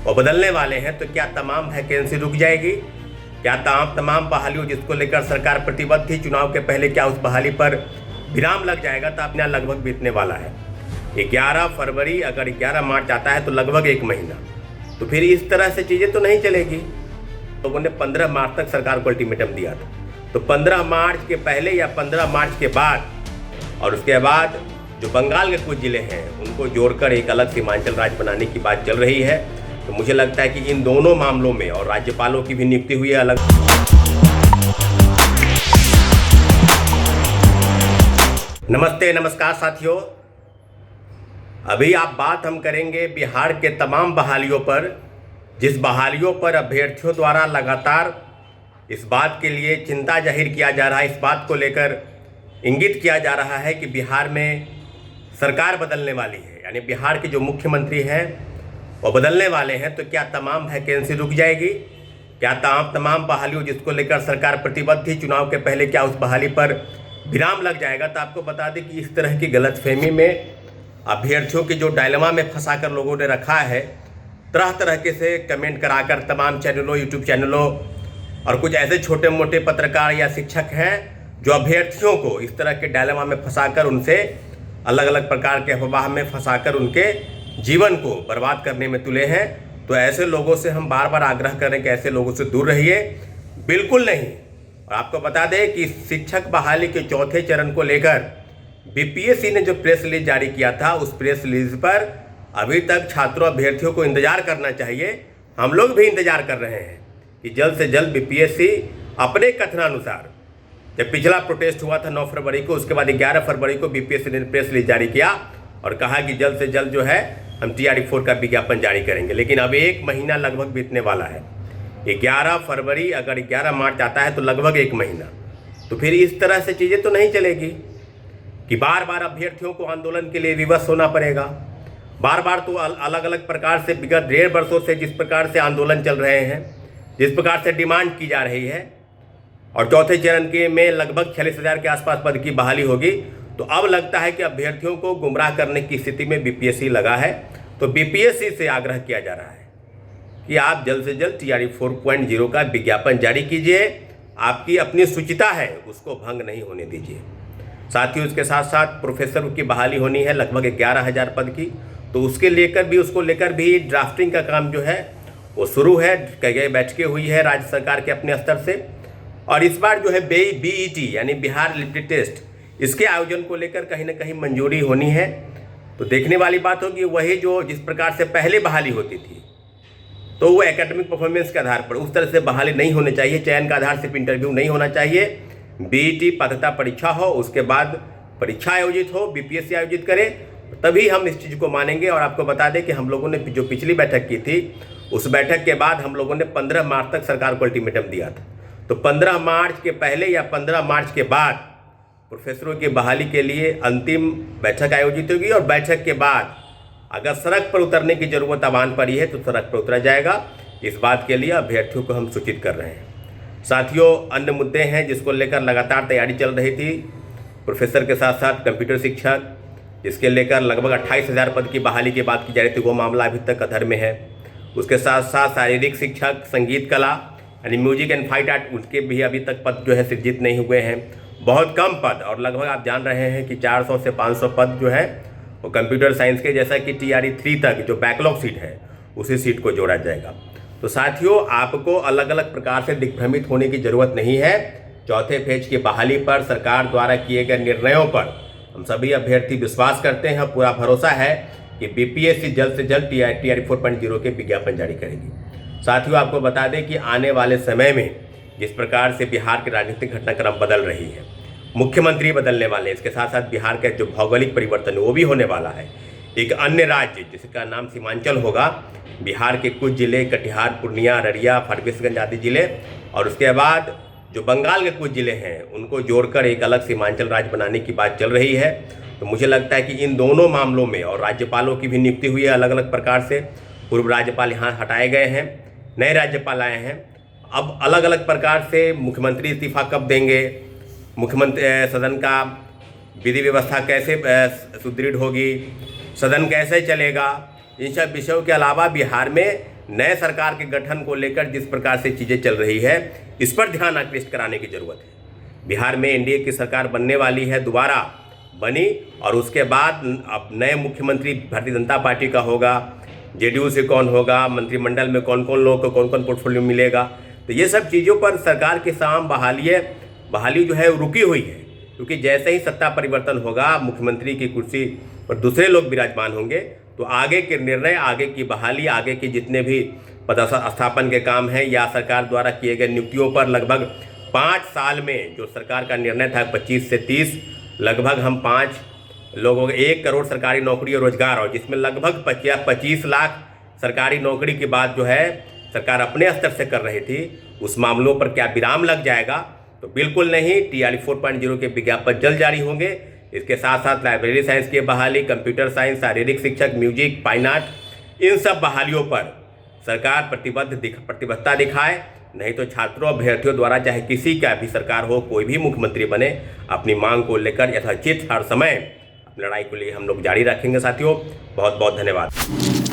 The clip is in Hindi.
और बदलने वाले हैं, तो क्या तमाम वैकेंसी रुक जाएगी? क्या तमाम बहालियों जिसको लेकर सरकार प्रतिबद्ध थी चुनाव के पहले, क्या उस बहाली पर विराम लग जाएगा? तो अपना लगभग बीतने वाला है 11 फरवरी। अगर 11 मार्च आता है तो लगभग 1 महीना। तो फिर इस तरह से चीज़ें तो नहीं चलेगी। लोगों ने 15 मार्च तक सरकार को अल्टीमेटम दिया था, तो 15 मार्च के पहले या 15 मार्च के बाद और उसके बाद जो बंगाल के कुछ ज़िले हैं उनको जोड़कर एक अलग सीमांचल राज्य बनाने की बात चल रही है। तो मुझे लगता है कि इन दोनों मामलों में, और राज्यपालों की भी नियुक्ति हुई है अलग। नमस्ते, नमस्कार साथियों। अभी बात हम करेंगे बिहार के तमाम बहालियों पर, जिस बहालियों पर अभ्यर्थियों द्वारा लगातार इस बात के लिए चिंता जाहिर किया जा रहा है, इस बात को लेकर इंगित किया जा रहा है कि बिहार में सरकार बदलने वाली है, यानी बिहार के जो मुख्यमंत्री हैं वो बदलने वाले हैं। तो क्या तमाम वैकेंसी रुक जाएगी? क्या तमाम बहालियों जिसको लेकर सरकार प्रतिबद्ध थी चुनाव के पहले, क्या उस बहाली पर विराम लग जाएगा? तो आपको बता दें कि इस तरह की गलतफहमी में अभ्यर्थियों के जो डायलेमा में फंसाकर लोगों ने रखा है, तरह तरह के से कमेंट कराकर तमाम चैनलों, यूट्यूब चैनलों और कुछ ऐसे छोटे मोटे पत्रकार या शिक्षक हैं जो अभ्यर्थियों को इस तरह के डायलेमा में फंसाकर, उनसे अलग अलग प्रकार के अफवाह में फंसाकर उनके जीवन को बर्बाद करने में तुले हैं। तो ऐसे लोगों से हम बार बार आग्रह करें कि ऐसे लोगों से दूर रहिए, बिल्कुल नहीं। और आपको बता दें कि शिक्षक बहाली के चौथे चरण को लेकर बीपीएससी ने जो प्रेस रिलीज जारी किया था, उस प्रेस रिलीज पर अभी तक छात्रों अभ्यर्थियों को इंतजार करना चाहिए। हम लोग भी इंतजार कर रहे हैं कि जल्द से जल्द बीपीएससी अपने कथनानुसार, जब पिछला प्रोटेस्ट हुआ था 9 फरवरी को, उसके बाद 11 फरवरी को बीपीएससी ने प्रेस रिलीज जारी किया और कहा कि जल्द से जल्द जो है हम TRE-4 का विज्ञापन जारी करेंगे। लेकिन अब 1 महीना लगभग बीतने वाला है। 11 फरवरी, अगर 11 मार्च आता है तो लगभग 1 महीना। तो फिर इस तरह से चीज़ें तो नहीं चलेगी कि बार बार अभ्यर्थियों को आंदोलन के लिए विवश होना पड़ेगा। बार बार तो अलग अलग प्रकार से विगत 1.5 वर्षों से जिस प्रकार से आंदोलन चल रहे हैं, जिस प्रकार से डिमांड की जा रही है, और चौथे चरण के में लगभग 46,000 के आसपास पद की बहाली होगी। तो अब लगता है कि अभ्यर्थियों को गुमराह करने की स्थिति में बीपीएससी लगा है। तो बीपीएससी से आग्रह किया जा रहा है कि आप जल्द से जल्द TRE 4.0 का विज्ञापन जारी कीजिए। आपकी अपनी शुचिता है, उसको भंग नहीं होने दीजिए। साथ ही उसके साथ साथ प्रोफेसर की बहाली होनी है लगभग 11,000 पद की। तो उसको लेकर भी ड्राफ्टिंग का काम जो है वो शुरू है। कई बैठकें हुई है राज्य सरकार के अपने स्तर से। और इस बार जो है BET यानी बिहार लिटरेसी टेस्ट, इसके आयोजन को लेकर कहीं ना कहीं मंजूरी होनी है। तो देखने वाली बात होगी, वही जो जिस प्रकार से पहले बहाली होती थी, तो वो एकेडमिक परफॉर्मेंस के आधार पर, उस तरह से बहाली नहीं होनी चाहिए। चयन का आधार सिर्फ इंटरव्यू नहीं होना चाहिए। BET पात्रता परीक्षा हो, उसके बाद परीक्षा आयोजित हो, बीपीएससी आयोजित करे, तभी हम इस चीज़ को मानेंगे। और आपको बता दें कि हम लोगों ने जो पिछली बैठक की थी, उस बैठक के बाद हम लोगों ने 15 मार्च तक सरकार को अल्टीमेटम दिया था। तो 15 मार्च के पहले या 15 मार्च के बाद प्रोफेसरों की बहाली के लिए अंतिम बैठक आयोजित होगी। और बैठक के बाद अगर सड़क पर उतरने की जरूरत आवान पड़ी है तो सड़क पर उतरा जाएगा। इस बात के लिए अभ्यर्थियों को हम सूचित कर रहे हैं। साथियों, अन्य मुद्दे हैं जिसको लेकर लगातार तैयारी चल रही थी। प्रोफेसर के साथ साथ कंप्यूटर शिक्षक, जिसके लेकर लगभग 28,000 पद की बहाली की बात की जा रही थी, वो मामला अभी तक अधर में है। उसके साथ साथ शारीरिक शिक्षक, संगीत कला यानी म्यूजिक एंड फाइट आर्ट, उनके भी अभी तक पद जो है सृजित नहीं हुए हैं। बहुत कम पद, और लगभग आप जान रहे हैं कि 400 से 500 पद जो है वो कंप्यूटर साइंस के, जैसा कि TRE-3 तक जो बैकलॉग सीट है उसी सीट को जोड़ा जाएगा। तो साथियों, आपको अलग अलग प्रकार से दिग्भ्रमित होने की ज़रूरत नहीं है। चौथे फेज की बहाली पर सरकार द्वारा किए गए निर्णयों पर हम सभी अभ्यर्थी विश्वास करते हैं। पूरा भरोसा है कि बीपीएससी जल्द से जल्द TRE 4.0 के विज्ञापन जारी करेगी। साथियों, आपको बता दें कि आने वाले समय में जिस प्रकार से बिहार के राजनीतिक घटनाक्रम बदल रही है, मुख्यमंत्री बदलने वाले, इसके साथ साथ बिहार का जो भौगोलिक परिवर्तन है वो भी होने वाला है। एक अन्य राज्य जिसका नाम सीमांचल होगा, बिहार के कुछ जिले, कटिहार, पूर्णिया, अररिया, फारबिसगंज आदि जिले, और उसके बाद जो बंगाल के कुछ जिले हैं उनको जोड़कर एक अलग सीमांचल राज्य बनाने की बात चल रही है। तो मुझे लगता है कि इन दोनों मामलों में, और राज्यपालों की भी नियुक्ति हुई है अलग अलग प्रकार से। पूर्व राज्यपाल यहाँ हटाए गए हैं, नए राज्यपाल आए हैं। अब अलग अलग प्रकार से मुख्यमंत्री इस्तीफा कब देंगे, मुख्यमंत्री सदन का विधि व्यवस्था कैसे सुदृढ़ होगी, सदन कैसे चलेगा, इन सब विषयों के अलावा बिहार में नए सरकार के गठन को लेकर जिस प्रकार से चीज़ें चल रही है, इस पर ध्यान आकृष्ट कराने की ज़रूरत है। बिहार में एनडीए की सरकार बनने वाली है, दोबारा बनी, और उसके बाद अब नए मुख्यमंत्री भारतीय जनता पार्टी का होगा, जेडीयू से कौन होगा, मंत्रिमंडल में कौन कौन लोग को कौन कौन पोर्टफोलियो मिलेगा। तो ये सब चीज़ों पर सरकार के साम बहाली जो है रुकी हुई है, क्योंकि जैसे ही सत्ता परिवर्तन होगा, मुख्यमंत्री की कुर्सी पर दूसरे लोग विराजमान होंगे, तो आगे के निर्णय, आगे की बहाली, आगे के जितने भी पदस्थापन के काम हैं या सरकार द्वारा किए गए नियुक्तियों पर लगभग 5 साल में जो सरकार का निर्णय था 25 से 30, लगभग हम 5 लोगों 1 करोड़ सरकारी नौकरी और रोजगार, और जिसमें लगभग 25 लाख सरकारी नौकरी की बात जो है सरकार अपने स्तर से कर रही थी, उस मामलों पर क्या विराम लग जाएगा? तो बिल्कुल नहीं। TRE 4.0 के विज्ञापन जल्द जारी होंगे। इसके साथ साथ लाइब्रेरी साइंस की बहाली, कंप्यूटर साइंस, शारीरिक शिक्षक, म्यूजिक, फाइन आर्ट, इन सब बहालियों पर सरकार प्रतिबद्धता दिखाए, नहीं तो छात्रों अभ्यर्थियों द्वारा चाहे किसी का भी सरकार हो, कोई भी मुख्यमंत्री बने, अपनी मांग को लेकर यथाचित हर समय अपनी लड़ाई को लिए हम लोग जारी रखेंगे। साथियों, बहुत बहुत धन्यवाद।